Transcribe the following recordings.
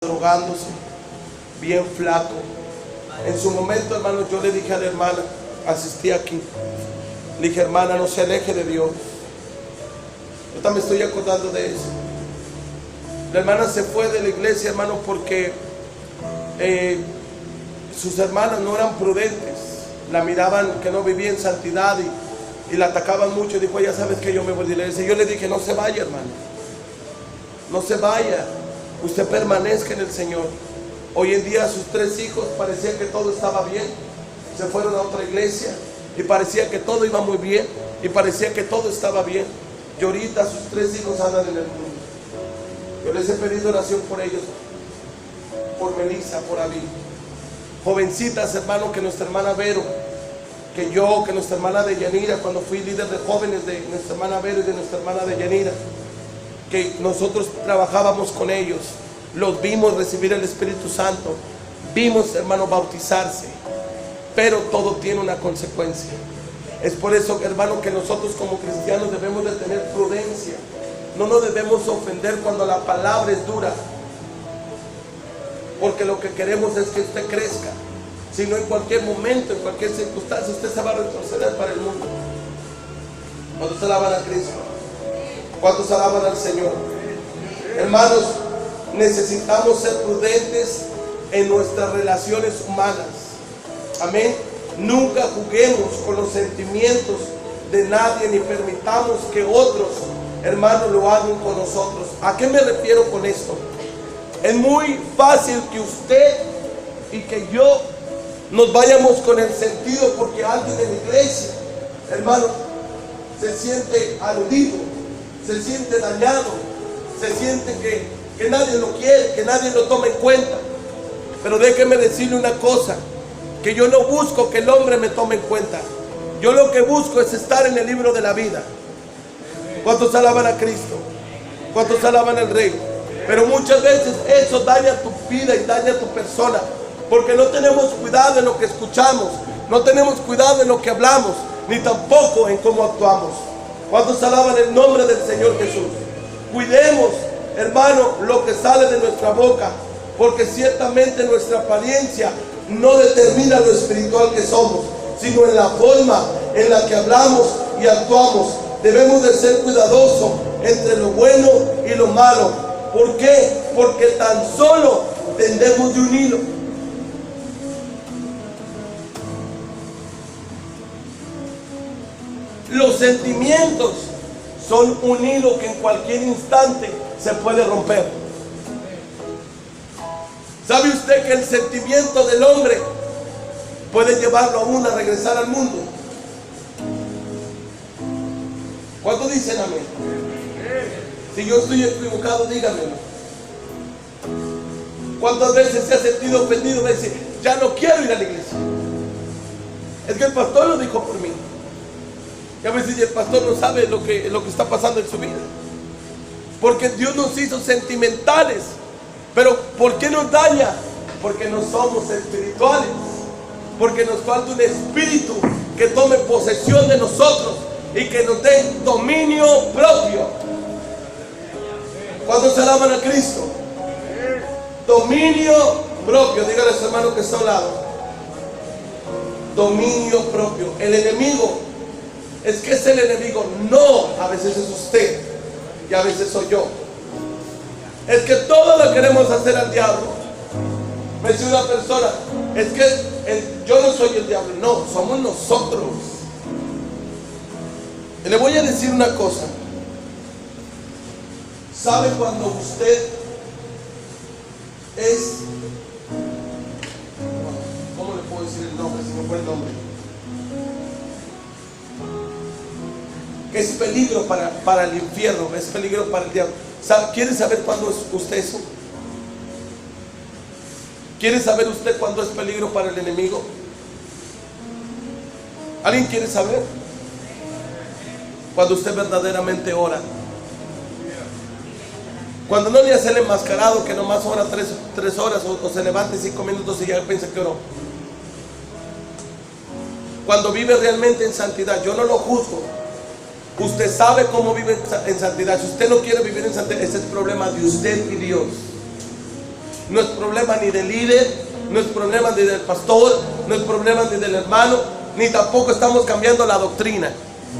drogándose, bien flaco. En su momento, hermano, yo le dije a la hermana, asistí aquí, le dije: hermana, no se aleje de Dios. Yo también estoy acordando de eso. La hermana se fue de la iglesia, hermano, porque sus hermanas no eran prudentes. La miraban que no vivía en santidad y la atacaban mucho. Y dijo: ya sabes que yo me voy de la iglesia. Yo le dije: no se vaya, hermano, no se vaya, usted permanezca en el Señor. Hoy en día sus 3 hijos parecía que todo estaba bien, se fueron a otra iglesia y parecía que todo iba muy bien y parecía que todo estaba bien. Y ahorita sus 3 hijos andan en el mundo. Yo les he pedido oración por ellos, por Melissa, por Abby, jovencitas, hermano, que nuestra hermana Vero, que nuestra hermana Deyanira, cuando fui líder de jóvenes de nuestra hermana Vero y de nuestra hermana Deyanira, que nosotros trabajábamos con ellos, los vimos recibir el Espíritu Santo, vimos, hermano, bautizarse, pero todo tiene una consecuencia. Es por eso, hermano, que nosotros como cristianos debemos de tener prudencia. No nos debemos ofender cuando la palabra es dura, porque lo que queremos es que usted crezca. Si no, en cualquier momento, en cualquier circunstancia, usted se va a retroceder para el mundo. ¿Cuántos alaban a Cristo? ¿Cuántos alaban al Señor? Hermanos, necesitamos ser prudentes en nuestras relaciones humanas. Amén. Nunca juguemos con los sentimientos de nadie, ni permitamos que otros, hermanos, lo hagan con nosotros. ¿A qué me refiero con esto? Es muy fácil que usted y que yo nos vayamos con el sentido porque alguien en la iglesia, hermano, se siente aludido, se siente dañado, se siente que nadie lo quiere, que nadie lo toma en cuenta. Pero déjeme decirle una cosa, que yo no busco que el hombre me tome en cuenta. Yo lo que busco es estar en el libro de la vida. ¿Cuántos alaban a Cristo? ¿Cuántos alaban al Rey? Pero muchas veces eso daña tu vida y daña tu persona, porque no tenemos cuidado en lo que escuchamos, no tenemos cuidado en lo que hablamos, ni tampoco en cómo actuamos. ¿Cuántos alaban el nombre del Señor Jesús? Cuidemos, hermano, lo que sale de nuestra boca, porque ciertamente nuestra apariencia no determina lo espiritual que somos, sino en la forma en la que hablamos y actuamos. Debemos de ser cuidadosos entre lo bueno y lo malo. ¿Por qué? Porque tan solo tendemos de un hilo. Los sentimientos son un hilo que en cualquier instante se puede romper. ¿Sabe usted que el sentimiento del hombre puede llevarlo a uno a regresar al mundo? ¿Cuántos dicen amén? Si yo estoy equivocado, dígamelo. ¿Cuántas veces se ha sentido ofendido? Me dice: ya no quiero ir a la iglesia. Es que el pastor lo dijo por mí. Y a veces el pastor no sabe lo que está pasando en su vida. Porque Dios nos hizo sentimentales. Pero ¿por qué nos daña? Porque no somos espirituales. Porque nos falta un espíritu que tome posesión de nosotros y que nos dé dominio propio. ¿Cuántos se alaban a Cristo? Dominio propio. Dígale a su hermano que está a un lado. Dominio propio. El enemigo, es que es el enemigo. No, a veces es usted y a veces soy yo. Es que todo lo queremos hacer al diablo. Me dice una persona: es que yo no soy el diablo. No, somos nosotros. Y le voy a decir una cosa. ¿Sabe cuando usted es... ¿Cómo le puedo decir el nombre? Si me fue el nombre. Que es peligro para el infierno, es peligro para el diablo. ¿Quiere saber cuándo es usted eso? ¿Quiere saber usted cuándo es peligro para el enemigo? ¿Alguien quiere saber? Cuando usted verdaderamente ora. Cuando no le hace el enmascarado que nomás ora 3 horas o se levante 5 minutos y ya piensa que oró. Cuando vive realmente en santidad. Yo no lo juzgo. Usted sabe cómo vive en santidad. Si usted no quiere vivir en santidad, ese es el problema de usted y Dios. No es problema ni del líder, no es problema ni del pastor, no es problema ni del hermano, ni tampoco estamos cambiando la doctrina.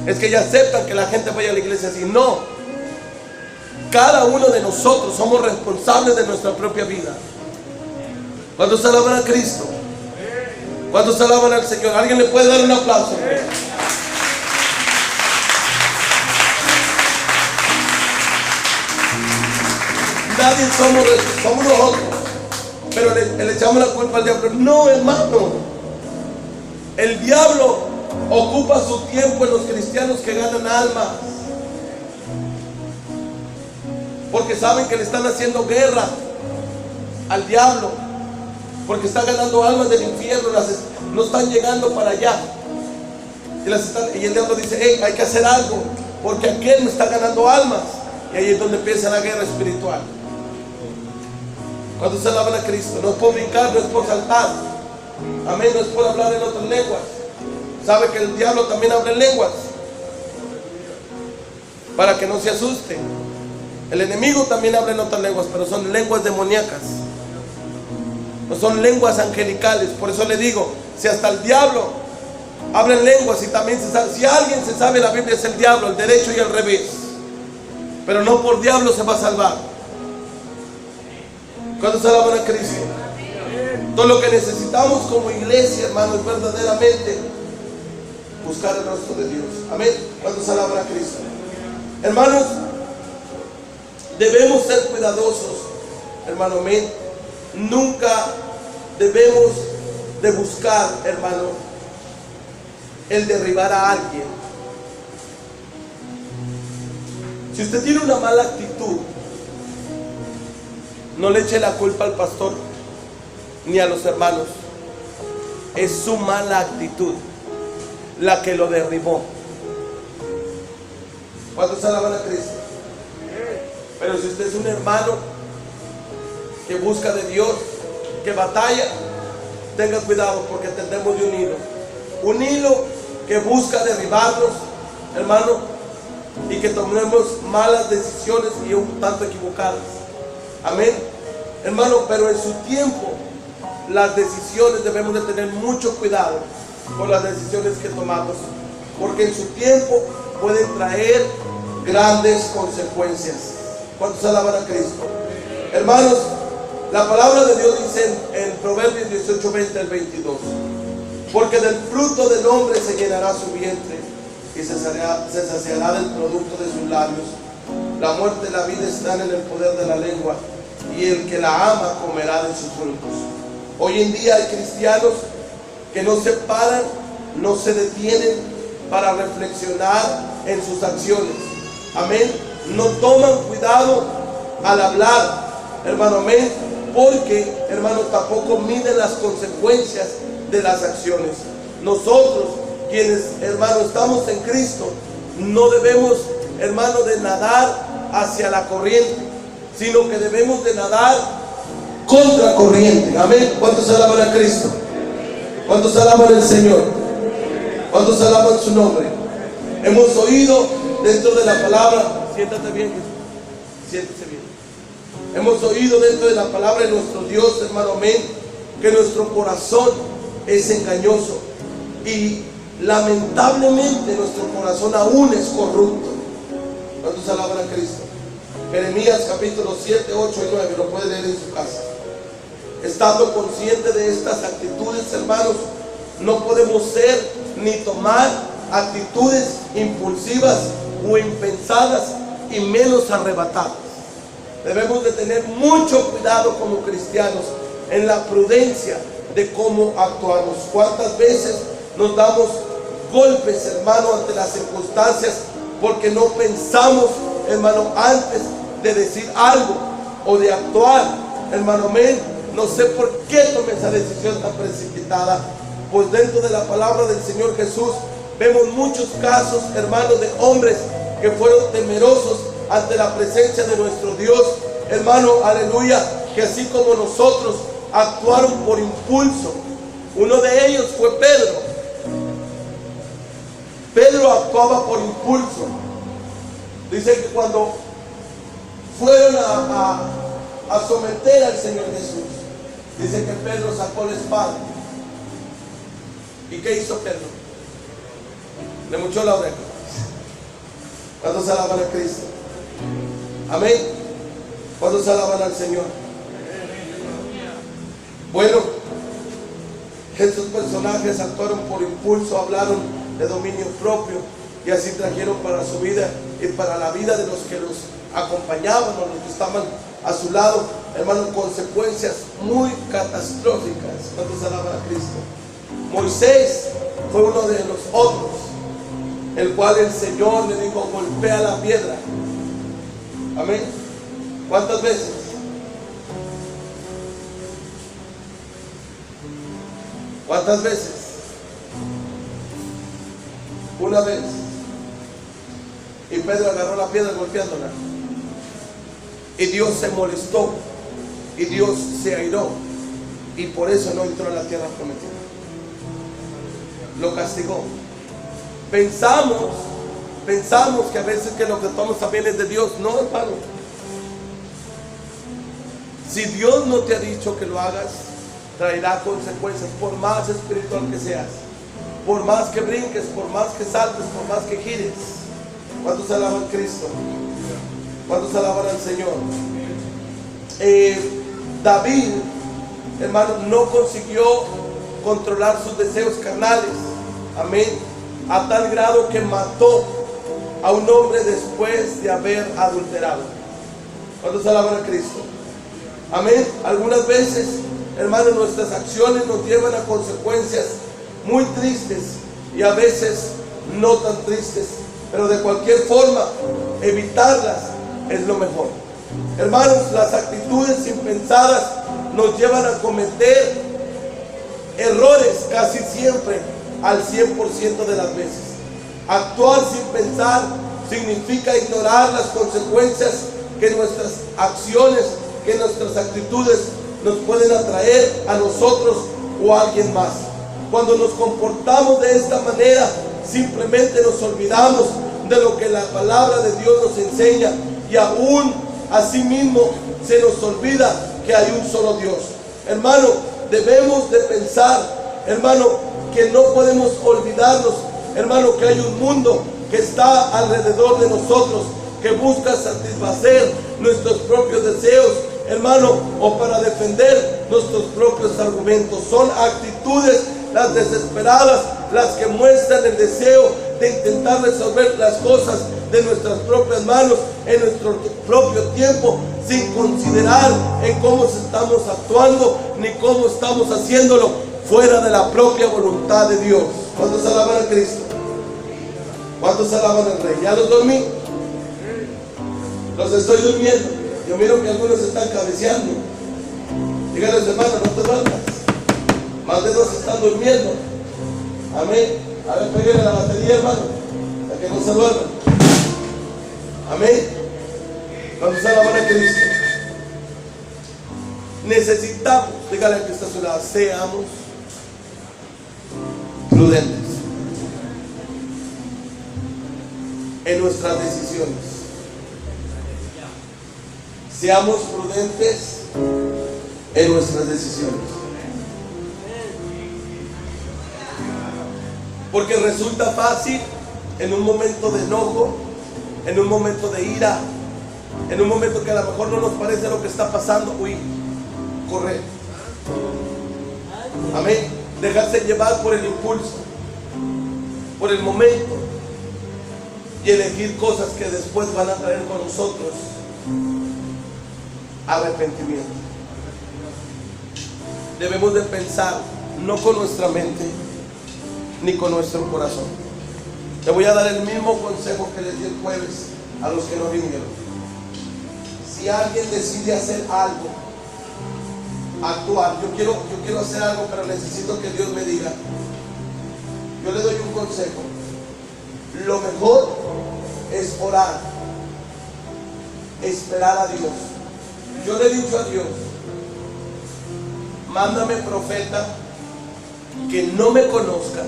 Es que ya aceptan que la gente vaya a la iglesia así. No. Cada uno de nosotros somos responsables de nuestra propia vida. Cuando se alaban a Cristo, cuando se alaban al Señor, ¿alguien le puede dar un aplauso? Nadie somos nosotros, pero le echamos la culpa al diablo. No, hermano, el diablo ocupa su tiempo en los cristianos que ganan almas, porque saben que le están haciendo guerra al diablo, porque están ganando almas del infierno, no están llegando para allá, y el diablo dice: hey, hay que hacer algo, porque aquel me está ganando almas. Y ahí es donde empieza la guerra espiritual. Cuando se alaban a Cristo, no es por brincar, no es por saltar, amén, no es por hablar en otras lenguas. Sabe que el diablo también habla en lenguas, para que no se asuste. El enemigo también habla en otras lenguas, pero son lenguas demoníacas, no son lenguas angelicales. Por eso le digo, si hasta el diablo habla en lenguas, y también se sabe, si alguien se sabe la Biblia, es el diablo, el derecho y el revés. Pero no por diablo se va a salvar. Cuando se alaban a Cristo, todo lo que necesitamos como iglesia, hermanos, es verdaderamente buscar el rostro de Dios. Amén. Cuando se alaban a Cristo, hermanos, debemos ser cuidadosos, hermano, amén. Nunca debemos de buscar, hermano, el derribar a alguien. Si usted tiene una mala actitud, no le eche la culpa al pastor ni a los hermanos. Es su mala actitud la que lo derribó. ¿Cuántos alaban a Cristo? Pero si usted es un hermano que busca de Dios, que batalla, tenga cuidado, porque tendemos de un hilo que busca derribarnos, hermano, y que tomemos malas decisiones y un tanto equivocadas. Amén, hermano. Pero en su tiempo, las decisiones, debemos de tener mucho cuidado con las decisiones que tomamos, porque en su tiempo pueden traer grandes consecuencias. ¿Cuántos alaban a Cristo? Hermanos, la palabra de Dios dice en Proverbios 18:20 al 22: porque del fruto del hombre se llenará su vientre, y se saciará del producto de sus labios. La muerte y la vida están en el poder de la lengua, y el que la ama comerá de sus frutos. Hoy en día hay cristianos que no se paran, no se detienen para reflexionar en sus acciones. Amén. No toman cuidado al hablar, hermano, amén, porque, hermano, tampoco miden las consecuencias de las acciones. Nosotros, quienes, hermano, estamos en Cristo, no debemos, hermano, de nadar hacia la corriente, sino que debemos de nadar contra corriente. Amén. ¿Cuántos alaban a Cristo? ¿Cuántos alaban al Señor? ¿Cuántos alaban su nombre? Hemos oído dentro de la palabra, siéntate bien, siéntese bien. Hemos oído dentro de la palabra de nuestro Dios, hermano, amén, que nuestro corazón es engañoso, y lamentablemente nuestro corazón aún es corrupto. ¿Cuántos alaban a Cristo? Jeremías capítulo 7, 8 y 9, lo puede leer en su casa. Estando consciente de estas actitudes, hermanos, no podemos ser ni tomar actitudes impulsivas o impensadas, y menos arrebatadas. Debemos de tener mucho cuidado como cristianos en la prudencia de cómo actuamos. ¿Cuántas veces nos damos golpes, hermano, ante las circunstancias, porque no pensamos, hermano, antes de decir algo o de actuar, hermano, amén? No sé por qué tomé esa decisión tan precipitada, pues dentro de la palabra del Señor Jesús vemos muchos casos, hermanos, de hombres que fueron temerosos ante la presencia de nuestro Dios, hermano, aleluya, que así como nosotros actuaron por impulso. Uno de ellos fue Pedro. Pedro actuaba por impulso. Dice que cuando fueron a someter al Señor Jesús. Dice que Pedro sacó la espada. ¿Y qué hizo Pedro? Le mochó la oreja. ¿Cuántos alaban a Cristo? Amén. ¿Cuántos alaban al Señor? Bueno, estos personajes actuaron por impulso, hablaron de dominio propio y así trajeron para su vida y para la vida de los que los acompañaban o los que estaban a su lado, hermanos, consecuencias muy catastróficas. ¿Cuántos alaban a Cristo? Moisés fue uno de los otros, el cual el Señor le dijo: golpea la piedra. Amén. ¿Cuántas veces? ¿Cuántas veces? Una vez. Y Pedro agarró la piedra golpeándola. Y Dios se molestó. Y Dios se airó. Y por eso no entró en la tierra prometida. Lo castigó. Pensamos que a veces que lo que tomamos también es de Dios. No, hermano. Si Dios no te ha dicho que lo hagas, traerá consecuencias, por más espiritual que seas, por más que brinques, por más que saltes, por más que gires. ¿Cuántos alaban a Cristo? ¿Cuántos alaban al Señor? David, hermano, no consiguió controlar sus deseos carnales. Amén. A tal grado que mató a un hombre después de haber adulterado. ¿Cuántos alaban a Cristo? Amén. Algunas veces, hermanos, nuestras acciones nos llevan a consecuencias muy tristes y a veces no tan tristes, pero de cualquier forma evitarlas es lo mejor. Hermanos, las actitudes impensadas nos llevan a cometer errores casi siempre, al 100% de las veces. Actuar sin pensar significa ignorar las consecuencias que nuestras acciones, que nuestras actitudes nos pueden atraer a nosotros o a alguien más. Cuando nos comportamos de esta manera, simplemente nos olvidamos de lo que la palabra de Dios nos enseña, y aún asimismo se nos olvida que hay un solo Dios. Hermano, debemos de pensar, hermano, que no podemos olvidarnos, hermano, que hay un mundo que está alrededor de nosotros, que busca satisfacer nuestros propios deseos, hermano, o para defender nuestros propios argumentos. Son actitudes las desesperadas, las que muestran el deseo de intentar resolver las cosas de nuestras propias manos en nuestro propio tiempo, sin considerar en cómo estamos actuando ni cómo estamos haciéndolo fuera de la propia voluntad de Dios. ¿Cuántos alaban a Cristo? ¿Cuántos alaban al Rey? ¿Ya los dormí? Los estoy durmiendo. Yo miro que algunos están cabeceando. Díganles, hermano, no te duermas. Más de dos están durmiendo. Amén. A ver, pégale la batería, hermano, para que no se duerman. Amén. Cuando se alaban a Cristo, necesitamos, dígale al que está a su lado, seamos prudentes en nuestras decisiones. Seamos prudentes en nuestras decisiones. Porque resulta fácil en un momento de enojo, en un momento de ira, en un momento que a lo mejor no nos parece lo que está pasando, correr. Amén. Dejarse llevar por el impulso, por el momento, y elegir cosas que después van a traer con nosotros arrepentimiento. Debemos de pensar no con nuestra mente ni con nuestro corazón. Te voy a dar el mismo consejo que les di el jueves a los que no vinieron. Si alguien decide hacer algo, actuar, yo quiero hacer algo, pero necesito que Dios me diga, yo le doy un consejo. Lo mejor es orar, esperar a Dios. Yo le he dicho a Dios, mándame profeta que no me conozca,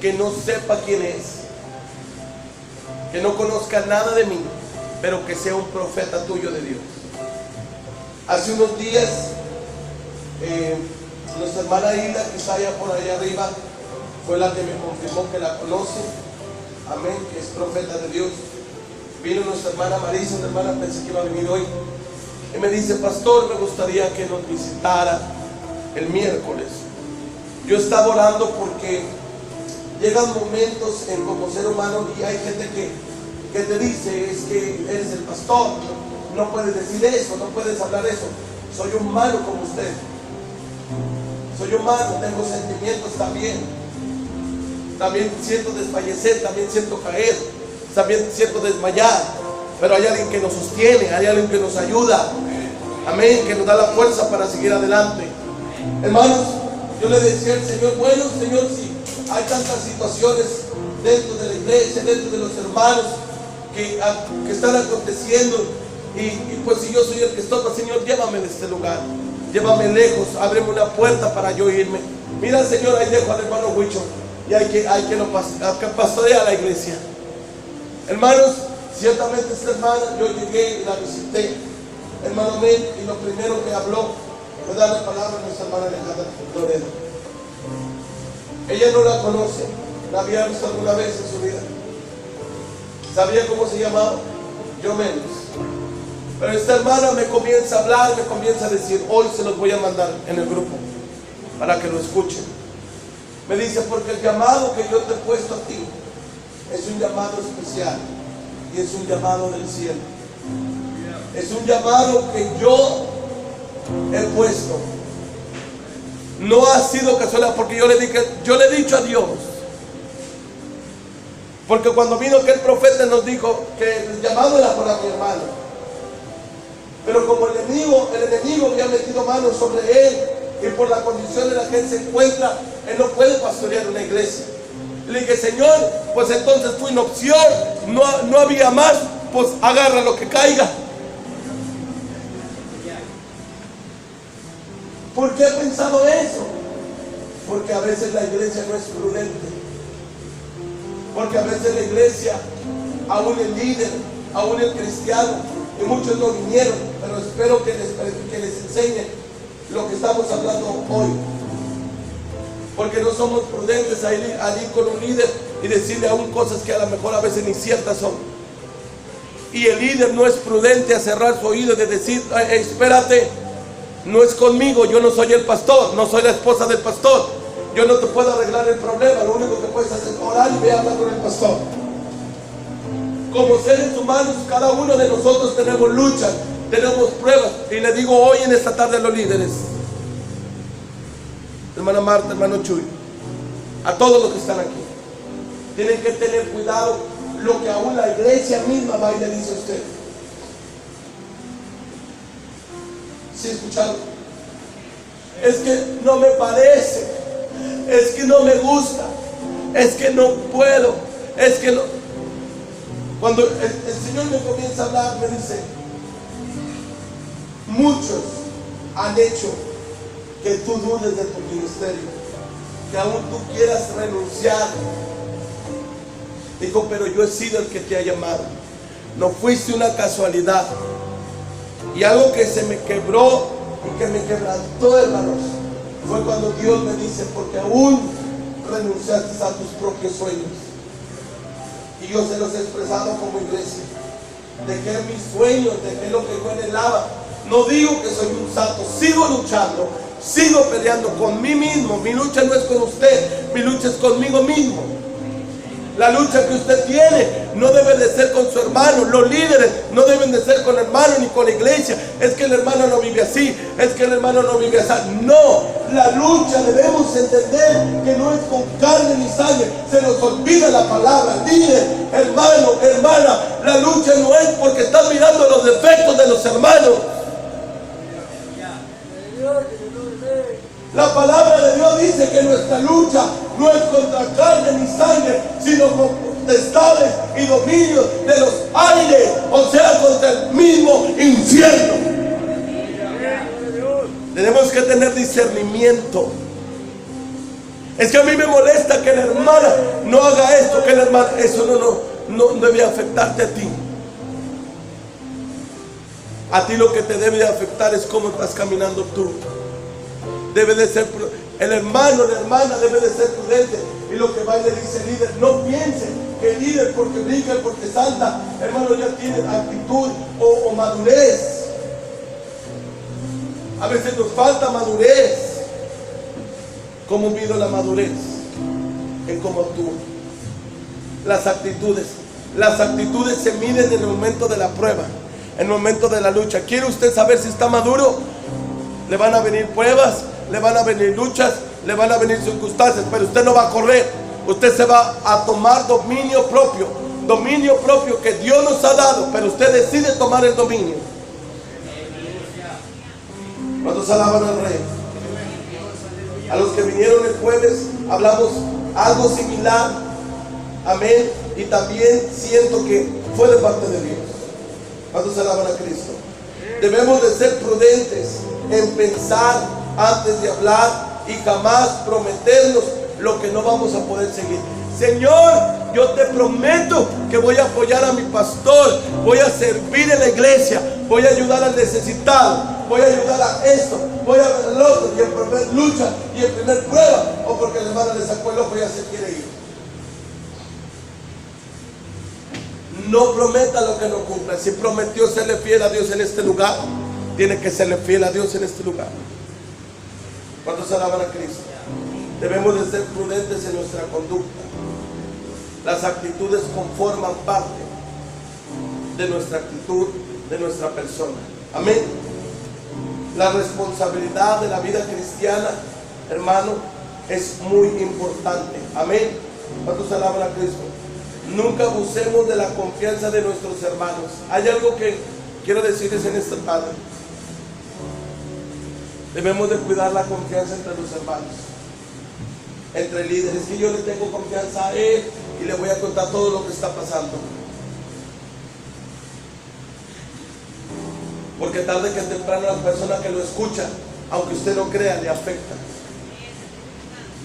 que no sepa quién es, que no conozca nada de mí, pero que sea un profeta tuyo de Dios. Hace unos días, nuestra hermana Hilda, que está allá por allá arriba, fue la que me confirmó que la conoce. Amén, que es profeta de Dios. Vino nuestra hermana Marisa, una hermana, pensé que iba a venir hoy, y me dice: pastor, me gustaría que nos visitara el miércoles. Yo estaba orando porque llegan momentos como ser humano y hay gente que te dice: es que eres el pastor, no puedes decir eso, no puedes hablar eso. Soy humano como usted, soy humano, tengo sentimientos también siento desfallecer, también siento caer, también siento desmayar, pero hay alguien que nos sostiene, hay alguien que nos ayuda, amén, que nos da la fuerza para seguir adelante. Hermanos, yo le decía al Señor: bueno, Señor, si hay tantas situaciones dentro de la iglesia, dentro de los hermanos que están aconteciendo, y pues si yo soy el que estorba, Señor, llévame de este lugar, llévame lejos, ábreme una puerta para yo irme. Mira, Señor, ahí dejo al hermano Huicho y hay que pastorear la iglesia. Hermanos, ciertamente esta hermana, yo llegué y la visité, hermano Mel, y lo primero que habló fue dar la palabra a nuestra hermana Alejandra Loredo. Ella no la conoce, la había visto alguna vez en su vida, sabía cómo se llamaba, yo menos. Pero esta hermana me comienza a hablar, me comienza a decir: hoy se los voy a mandar en el grupo para que lo escuchen. Me dice: porque el llamado que yo te he puesto a ti es un llamado especial y es un llamado del cielo. Es un llamado que yo he puesto. No ha sido casualidad, porque yo le he dicho a Dios. Porque cuando vino aquel profeta nos dijo que el llamado era para mi hermano. Pero como el enemigo había metido manos sobre él, y por la condición en la que él se encuentra, él no puede pastorear una iglesia. Le dije: Señor, pues entonces fue una opción, no había más, pues agarra lo que caiga. ¿Por qué he pensado eso? Porque a veces la iglesia no es prudente. Porque a veces la iglesia, aún el líder, aún el cristiano, y muchos no vinieron, pero espero que les enseñe lo que estamos hablando hoy. Porque no somos prudentes a ir con un líder y decirle aún cosas que a lo mejor a veces ni ciertas son. Y el líder no es prudente a cerrar su oído y de decir: espérate, no es conmigo, yo no soy el pastor, no soy la esposa del pastor, yo no te puedo arreglar el problema, lo único que puedes hacer es orar y ve a hablar con el pastor. Como seres humanos, cada uno de nosotros tenemos luchas, tenemos pruebas. Y le digo hoy en esta tarde a los líderes, hermana Marta, hermano Chuy, a todos los que están aquí, tienen que tener cuidado lo que aún la iglesia misma va y le dice a usted. ¿Sí escucharon? Es que no me parece, es que no me gusta, es que no puedo, es que no. Cuando el Señor me comienza a hablar, me dice: muchos han hecho que tú dudes de tu ministerio, que aún tú quieras renunciar. Dijo: pero yo he sido el que te ha llamado, no fuiste una casualidad. Y algo que se me quebró y que me quebrantó, hermanos, fue cuando Dios me dice: porque aún renunciaste a tus propios sueños. Y yo se los he expresado como iglesia. Dejé mis sueños, dejé lo que yo anhelaba. No digo que soy un santo, sigo luchando, sigo peleando con mí mismo. Mi lucha no es con usted, mi lucha es conmigo mismo. La lucha que usted tiene no debe de ser con su hermano. Los líderes no deben de ser con el hermano ni con la iglesia. Es que el hermano no vive así, es que el hermano no vive así. No, la lucha debemos entender que no es con carne ni sangre. Se nos olvida la palabra. Líder, hermano, hermana, la lucha no es porque están mirando los defectos de los hermanos. La palabra de Dios dice que nuestra lucha no es contra carne ni sangre, sino con potestades y dominios de los aires, o sea, contra el mismo infierno. Tenemos que tener discernimiento. Es que a mí me molesta que la hermana no haga esto, que la hermana, eso no debe afectarte a ti. A ti lo que te debe de afectar es cómo estás caminando tú. Debe de ser, el hermano, la hermana debe de ser prudente. Y lo que va y le dice el líder, no piense que el líder porque brinca y porque salta, hermano, ya tiene actitud o madurez. A veces nos falta madurez. ¿Cómo mido la madurez? En cómo actúo. Las actitudes se miden en el momento de la prueba, en el momento de la lucha. ¿Quiere usted saber si está maduro? Le van a venir pruebas, le van a venir luchas, le van a venir circunstancias, pero usted no va a correr. Usted se va a tomar dominio propio que Dios nos ha dado, pero usted decide tomar el dominio. ¿Cuántos alaban al Rey? A los que vinieron el jueves hablamos algo similar, amén, y también siento que fue de parte de Dios. ¿Cuántos alaban a Cristo? Debemos de ser prudentes en pensar antes de hablar y jamás prometernos lo que no vamos a poder seguir. Señor, yo te prometo que voy a apoyar a mi pastor, voy a servir en la iglesia, voy a ayudar al necesitado, voy a ayudar a esto, voy a ver al otro, y en primer lucha y en primer prueba, o porque el hermano le sacó el ojo y ya se quiere ir. No prometa lo que no cumpla. Si prometió serle fiel a Dios en este lugar, tiene que serle fiel a Dios en este lugar. ¿Cuántos alaban a Cristo? Debemos de ser prudentes en nuestra conducta. Las actitudes conforman parte de nuestra actitud, de nuestra persona. Amén. La responsabilidad de la vida cristiana, hermano, es muy importante. Amén. ¿Cuántos alaban a Cristo? Nunca abusemos de la confianza de nuestros hermanos. Hay algo que quiero decirles en esta tarde. Debemos de cuidar la confianza entre los hermanos, entre líderes. Que yo le tengo confianza a él y le voy a contar todo lo que está pasando, porque tarde que temprano la persona que lo escucha, aunque usted no crea, le afecta.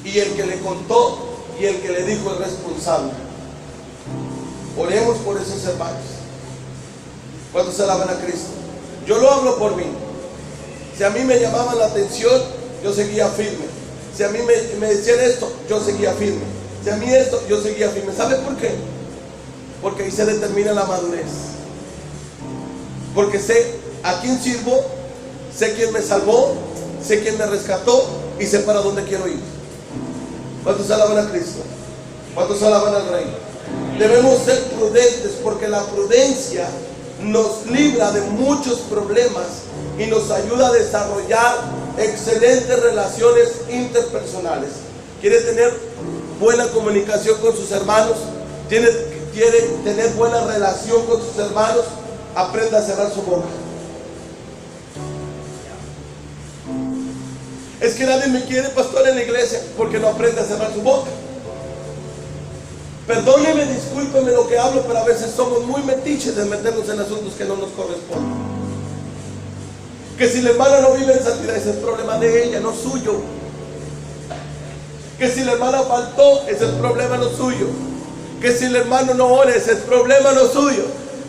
Y el que le contó y el que le dijo es responsable. Oremos por esos hermanos. ¿Cuántos alaban a Cristo? Yo lo hablo por mí. Si a mí me llamaban la atención, yo seguía firme. Si a mí me decían esto, yo seguía firme. Si a mí esto, yo seguía firme. ¿Sabe por qué? Porque ahí se determina la madurez. Porque sé a quién sirvo, sé quién me salvó, sé quién me rescató y sé para dónde quiero ir. ¿Cuántos alaban a Cristo? ¿Cuántos alaban al Rey? Debemos ser prudentes, porque la prudencia nos libra de muchos problemas y nos ayuda a desarrollar excelentes relaciones interpersonales. ¿Quiere tener buena comunicación con sus hermanos? ¿Quiere tener buena relación con sus hermanos? Aprenda a cerrar su boca. Es que nadie me quiere, pastor, en la iglesia, porque no aprende a cerrar su boca. Perdóneme, discúlpeme lo que hablo, pero a veces somos muy metiches de meternos en asuntos que no nos corresponden. Que si la hermana no vive en santidad, ese es el problema de ella, no suyo. Que si la hermana faltó, ese es el problema no suyo. Que si el hermano no ora, ese es el problema no suyo.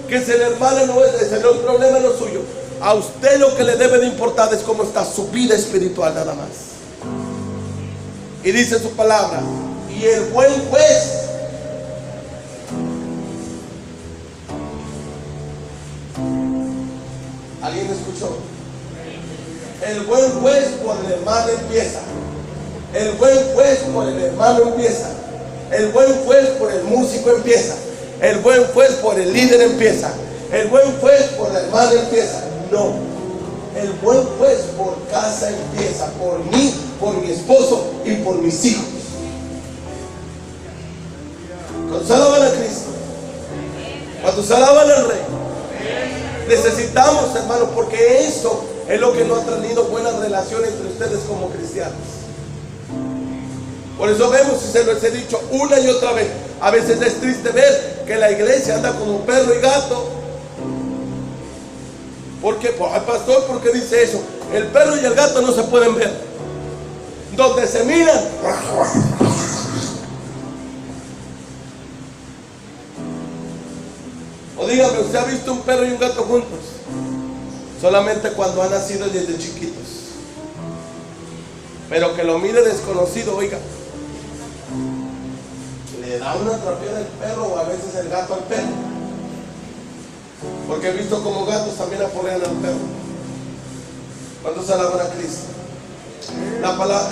Que si la hermana no es, ese es el problema no suyo. A usted lo que le debe de importar es cómo está su vida espiritual, nada más. Y dice su palabra: y el buen juez ¿alguien escuchó? El buen juez por el hermano empieza. El buen juez por el hermano empieza. El buen juez por el músico empieza. El buen juez por el líder empieza. El buen juez por la hermana empieza. No. El buen juez por casa empieza. Por mí, por mi esposo y por mis hijos. ¿Cuántos alaban a Cristo? ¿Cuántos alaban al Rey? Necesitamos, hermanos, porque eso es lo que no ha traído buenas relaciones entre ustedes como cristianos. Por eso vemos, y se los he dicho una y otra vez, a veces es triste ver que la iglesia anda como perro y gato. ¿Por qué? Pues, pastor, ¿por qué dice eso? El perro y el gato no se pueden ver. Donde se miran, o dígame, ¿usted ha visto un perro y un gato juntos? solamente cuando han nacido desde chiquitos. Pero que lo mire desconocido, oiga, le da una trapeada el perro o a veces el gato al perro. Porque he visto como gatos también aporrean al perro. ¿Cuántos alaban a Cristo? La palabra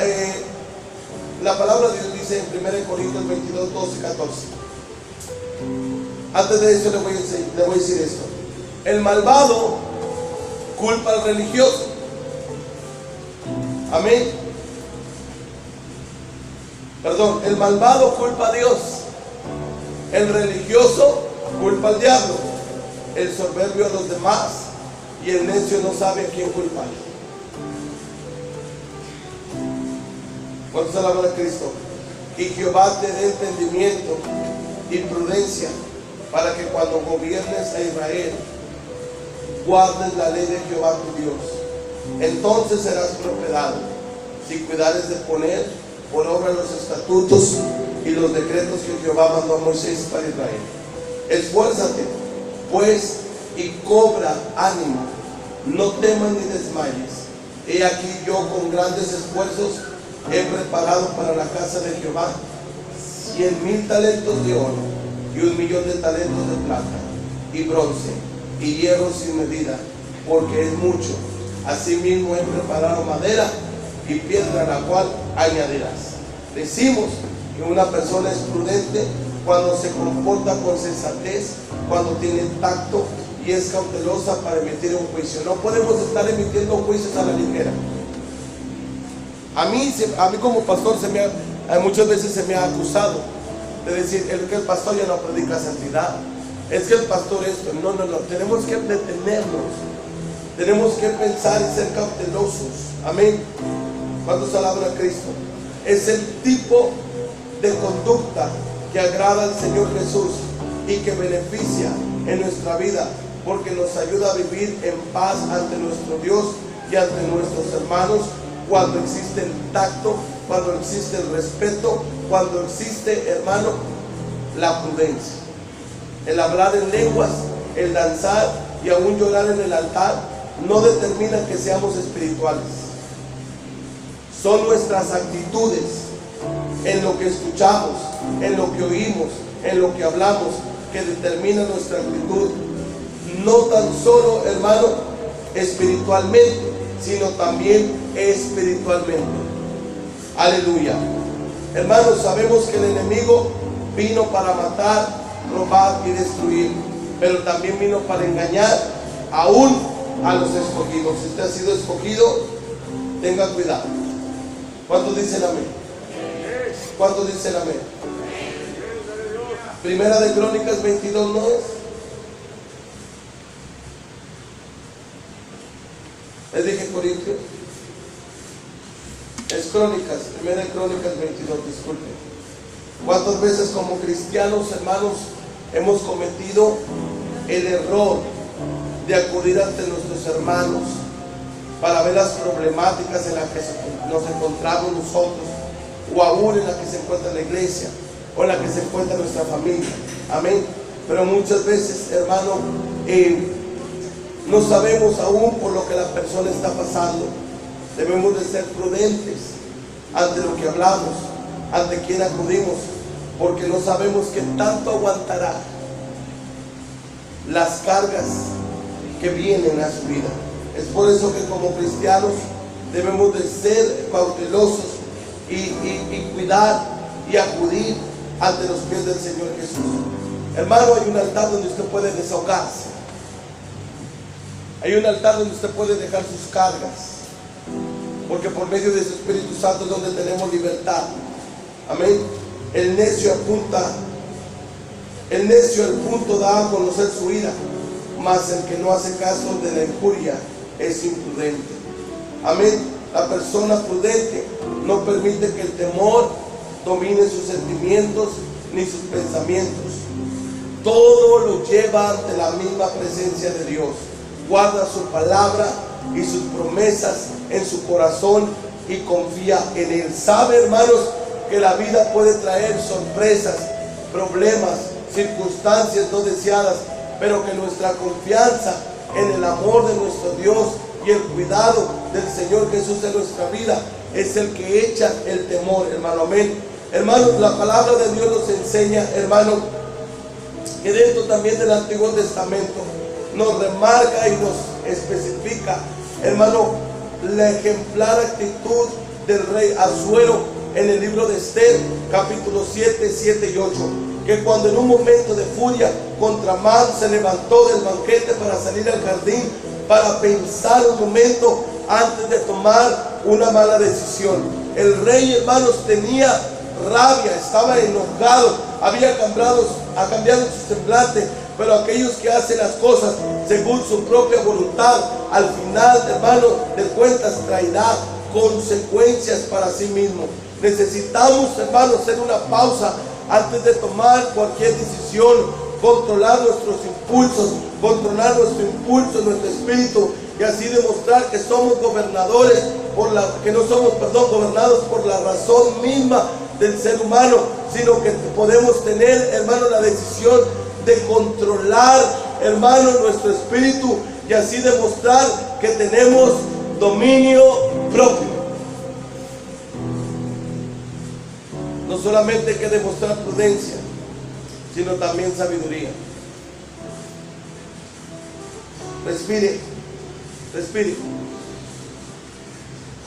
de Dios dice en 1 Corintios 22, 12, 14. Antes de eso le voy a decir esto. El malvado culpa al religioso. Amén. Perdón, el malvado culpa a Dios. El religioso culpa al diablo. El soberbio a los demás. Y el necio no sabe a quién culpar. ¿Cuántos alaban a Cristo? Y Jehová te dé entendimiento y prudencia para que cuando gobiernes a Israel guardes la ley de Jehová tu Dios. Entonces serás prosperado si cuidares de poner por obra los estatutos y los decretos que Jehová mandó a Moisés para Israel. Esfuérzate pues y cobra ánimo, no temas ni desmayes. He aquí yo con grandes esfuerzos he preparado para la casa de Jehová 100,000 talentos de oro y 1,000,000 de talentos de plata y bronce y hierro sin medida, porque es mucho. Asimismo he preparado madera y piedra, la cual añadirás. Decimos que una persona es prudente cuando se comporta con sensatez, cuando tiene tacto y es cautelosa para emitir un juicio. No podemos estar emitiendo juicios a la ligera. A mí como pastor muchas veces se me ha acusado de decir que el pastor ya no predica santidad, es que el pastor esto. No, tenemos que detenernos, tenemos que pensar y ser cautelosos. Amén. ¿Cuántos alaban a Cristo? Es el tipo de conducta que agrada al Señor Jesús y que beneficia en nuestra vida, porque nos ayuda a vivir en paz ante nuestro Dios y ante nuestros hermanos, cuando existe el tacto, cuando existe el respeto, cuando existe, hermano, la prudencia. El hablar en lenguas, el danzar y aún llorar en el altar no determina que seamos espirituales. Son nuestras actitudes, en lo que escuchamos, en lo que oímos, en lo que hablamos, que determina nuestra actitud. No tan solo, hermano, espiritualmente, sino también espiritualmente. Aleluya. Hermanos, sabemos que el enemigo vino para matar, robar y destruir, pero también vino para engañar aún a los escogidos. Si usted ha sido escogido, tenga cuidado. ¿Cuántos dicen amén? ¿Cuántos dicen amén? Primera de Crónicas 22, ¿no es? Les dije Corintios. Es Crónicas, Primera de Crónicas 22, disculpen. ¿Cuántas veces como cristianos, hermanos, hemos cometido el error de acudir ante nuestros hermanos para ver las problemáticas en las que nos encontramos nosotros, o aún en la que se encuentra la iglesia, o en la que se encuentra nuestra familia? Amén. Pero muchas veces, hermano, no sabemos aún por lo que la persona está pasando. Debemos de ser prudentes ante lo que hablamos, ante quien acudimos, porque no sabemos qué tanto aguantará las cargas que vienen a su vida. Es por eso que como cristianos debemos de ser cautelosos y cuidar y acudir ante los pies del Señor Jesús. Hermano, hay un altar donde usted puede desahogarse. Hay un altar donde usted puede dejar sus cargas, porque por medio de su Espíritu Santo es donde tenemos libertad. Amén. El necio al punto da a conocer su ira, mas el que no hace caso de la injuria es imprudente. Amén. La persona prudente no permite que el temor domine sus sentimientos ni sus pensamientos. Todo lo lleva ante la misma presencia de Dios. Guarda su palabra y sus promesas en su corazón y confía en Él. Sabe, hermanos, que la vida puede traer sorpresas, problemas, circunstancias no deseadas, pero que nuestra confianza en el amor de nuestro Dios y el cuidado del Señor Jesús en nuestra vida, es el que echa el temor, hermano. Amén. Hermanos, la palabra de Dios nos enseña, hermano, que dentro también del Antiguo Testamento nos remarca y nos especifica, hermano, la ejemplar actitud del rey Asuero en el libro de Esther, capítulo 7, 7 y 8, que cuando en un momento de furia contra Amán se levantó del banquete para salir al jardín, para pensar un momento antes de tomar una mala decisión. El rey, hermanos, tenía rabia, estaba enojado, había cambiado su semblante, pero aquellos que hacen las cosas según su propia voluntad, al final, hermano, de cuentas traerá consecuencias para sí mismo. Necesitamos, hermanos, hacer una pausa antes de tomar cualquier decisión, controlar nuestros impulsos, controlar nuestro impulso, nuestro espíritu, y así demostrar que somos gobernadores que no somos, gobernados por la razón misma del ser humano, sino que podemos tener, hermano, la decisión de controlar, hermano, nuestro espíritu, y así demostrar que tenemos dominio propio. No solamente hay que demostrar prudencia, sino también sabiduría. Respire, respire.